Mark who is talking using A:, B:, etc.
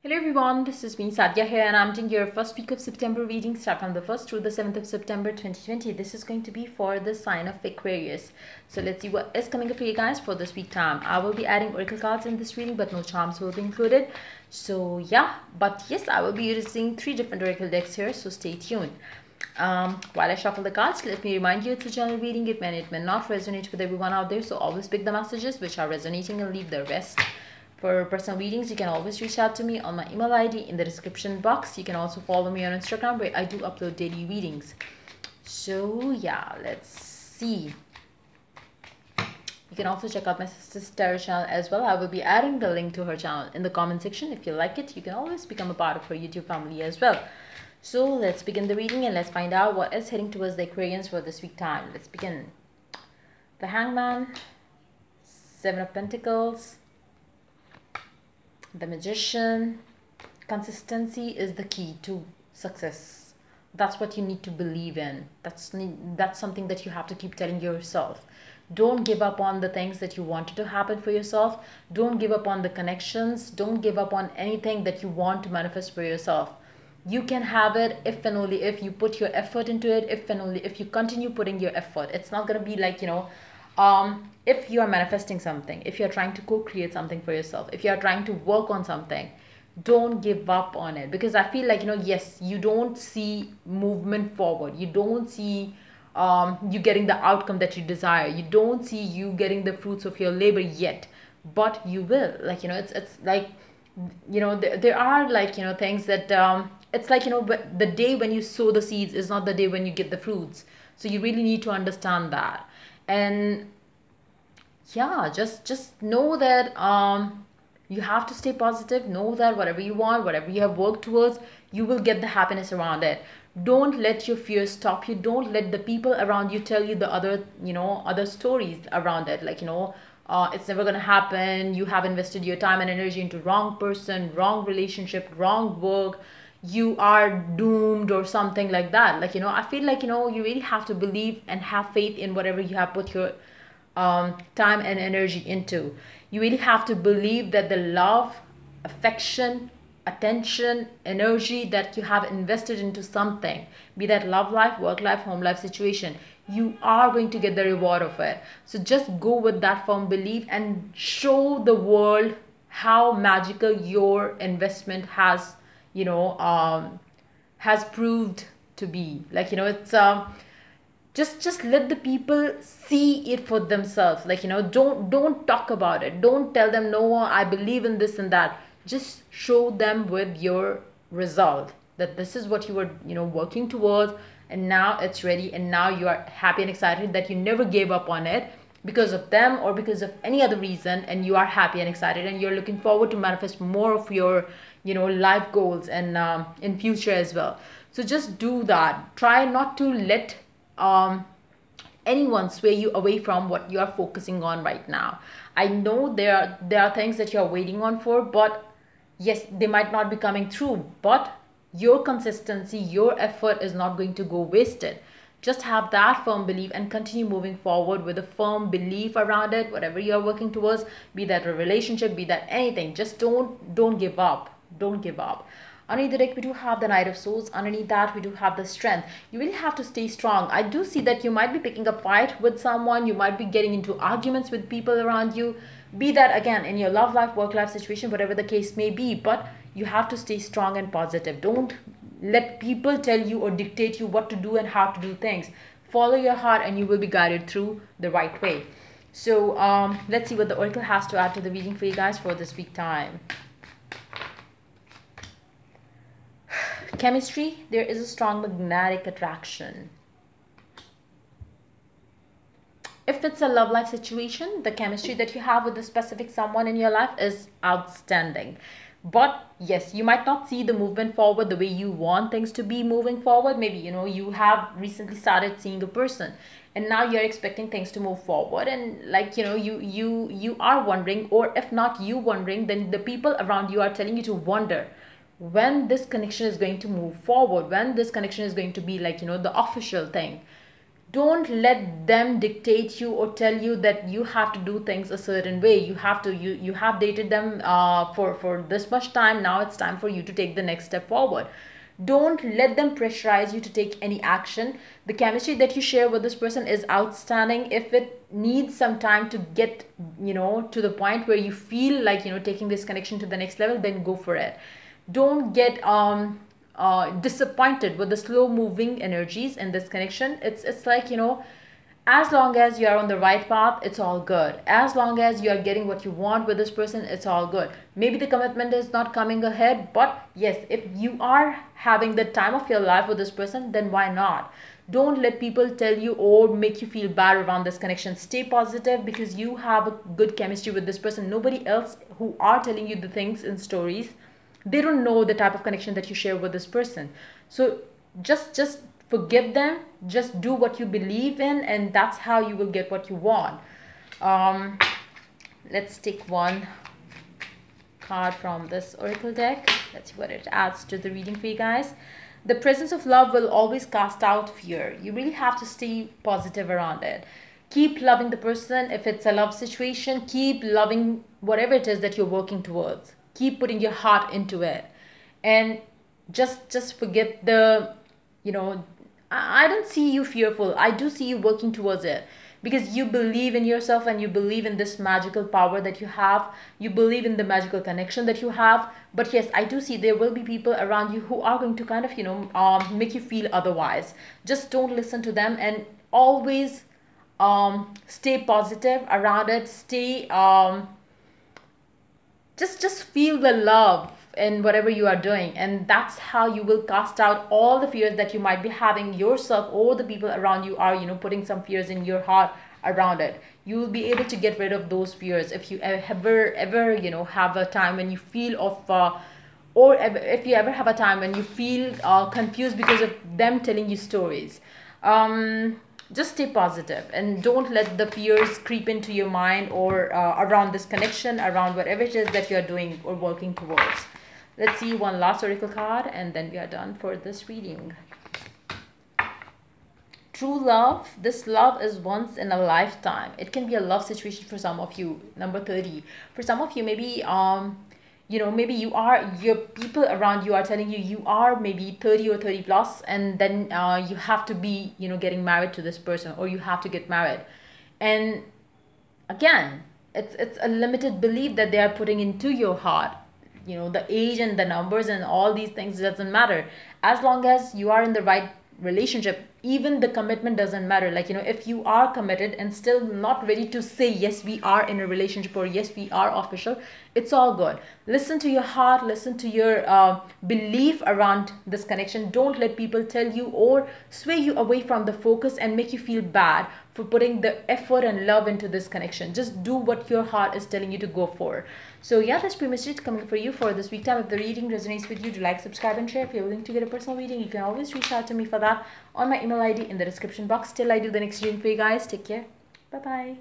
A: Hello everyone, this is me Sadia here and I'm doing your first week of September reading start from the 1st through the 7th of September 2020. This is going to be for the sign of Aquarius. So let's see what is coming up for you guys for this week time. I will be adding oracle cards in this reading but no charms will be included. So yeah, but yes, I will be using 3 different oracle decks here, so stay tuned. While I shuffle the cards, let me remind you it's a general reading. It may not resonate with everyone out there, so always pick the messages which are resonating and leave the rest. For personal readings, you can always reach out to me on my email ID in the description box. You can also follow me on Instagram where I do upload daily readings. So yeah, let's see. You can also check out my sister's tarot channel as well. I will be adding the link to her channel in the comment section. If you like it, you can always become a part of her YouTube family as well. So let's begin the reading and let's find out what is heading towards the Aquarians for this week time. Let's begin. The Hangman, 7 of Pentacles, the Magician. Consistency is the key to success. That's what you need to believe in. That's something that you have to keep telling yourself. Don't give up on the things that you wanted to happen for yourself. Don't give up on the connections. Don't give up on anything that you want to manifest for yourself. You can have it if and only if you put your effort into it, if and only if you continue putting your effort. It's not going to be like, if you are manifesting something, if you're trying to co-create something for yourself, if you're trying to work on something, don't give up on it. Because I feel like, yes, you don't see movement forward. You don't see you getting the outcome that you desire. You don't see you getting the fruits of your labor yet, but you will. It's like, there are things that it's like, but the day when you sow the seeds is not the day when you get the fruits. So you really need to understand that. And yeah, just know that you have to stay positive. Know that whatever you want, whatever you have worked towards, you will get the happiness around it. Don't let your fears stop you. Don't let the people around you tell you the other stories around it. It's never gonna happen. You have invested your time and energy into wrong person, wrong relationship, wrong work. You are doomed or something like that. I feel like, you really have to believe and have faith in whatever you have put your time and energy into. You really have to believe that the love, affection, attention, energy that you have invested into something, be that love life, work life, home life situation, you are going to get the reward of it. So just go with that firm belief and show the world how magical your investment has proved to be. It's just let the people see it for themselves. Don't talk about it. Don't tell them, no, I believe in this and that. Just show them with your result that this is what you were working towards, and now it's ready, and now you are happy and excited that you never gave up on it because of them or because of any other reason, and you are happy and excited and you're looking forward to manifest more of your life goals and in future as well. So just do that. Try not to let anyone sway you away from what you are focusing on right now. I know there are things that you're waiting on for, but yes, they might not be coming through, but your consistency, your effort is not going to go wasted. Just have that firm belief and continue moving forward with a firm belief around it, whatever you're working towards, be that a relationship, be that anything. Just don't give up. Don't give up. Underneath the deck, we do have the Knight of Swords. Underneath that, we do have the Strength. You really have to stay strong. I do see that you might be picking a fight with someone. You might be getting into arguments with people around you. Be that, again, in your love life, work life situation, whatever the case may be. But you have to stay strong and positive. Don't let people tell you or dictate you what to do and how to do things. Follow your heart and you will be guided through the right way. So let's see what the Oracle has to add to the reading for you guys for this week time. Chemistry, there is a strong magnetic attraction. If it's a love life situation, the chemistry that you have with a specific someone in your life is outstanding. But yes, you might not see the movement forward the way you want things to be moving forward. Maybe, you have recently started seeing a person and now you're expecting things to move forward, and you are wondering, or if not you wondering, then the people around you are telling you to wonder when this connection is going to move forward, when this connection is going to be the official thing. Don't let them dictate you or tell you that you have to do things a certain way. You have dated them for this much time. Now it's time for you to take the next step forward. Don't let them pressurize you to take any action. The chemistry that you share with this person is outstanding. If it needs some time to get, to the point where you feel like, taking this connection to the next level, then go for it. Don't get disappointed with the slow moving energies in this connection. It's like, as long as you are on the right path, it's all good. As long as you are getting what you want with this person, it's all good. Maybe the commitment is not coming ahead, but yes, if you are having the time of your life with this person, then why not? Don't let people tell you or make you feel bad around this connection. Stay positive, because you have a good chemistry with this person. Nobody else who are telling you the things in stories, they don't know the type of connection that you share with this person. So just forgive them, just do what you believe in, and that's how you will get what you want. Let's take one card from this oracle deck. Let's see what it adds to the reading for you guys. The presence of love will always cast out fear. You really have to stay positive around it. Keep loving the person. If it's a love situation, keep loving whatever it is that you're working towards. Keep putting your heart into it, and just forget the, I don't see you fearful. I do see you working towards it, because you believe in yourself and you believe in this magical power that you have. You believe in the magical connection that you have. But yes, I do see there will be people around you who are going to kind of, make you feel otherwise. Just don't listen to them, and always stay positive around it. Stay just feel the love in whatever you are doing, and that's how you will cast out all the fears that you might be having yourself, or the people around you are putting some fears in your heart around it. You will be able to get rid of those fears if you ever have a time when you feel if you ever have a time when you feel confused because of them telling you stories. Just stay positive, and don't let the fears creep into your mind, or around this connection, around whatever it is that you're doing or working towards. Let's see one last oracle card, and then we are done for this reading. True love. This love is once in a lifetime. It can be a love situation for some of you. Number 30. For some of you, maybe maybe your people around you are telling you you are maybe 30 or 30 plus, and then you have to be getting married to this person, or you have to get married. And again, it's a limited belief that they are putting into your heart. The age and the numbers and all these things doesn't matter. As long as you are in the right relationship, even the commitment doesn't matter. Like, if you are committed and still not ready to say yes, we are in a relationship, or yes, we are official, it's all good. Listen to your heart, listen to your belief around this connection. Don't let people tell you or sway you away from the focus and make you feel bad for putting the effort and love into this connection. Just do what your heart is telling you to go for. So yeah, that's pretty much it coming for you for this week time. If the reading resonates with you, do like, subscribe, and share. If you're willing to get a personal reading, you can always reach out to me for that on my email ID in the description box. Till I do the next reading for you guys, take care. Bye bye.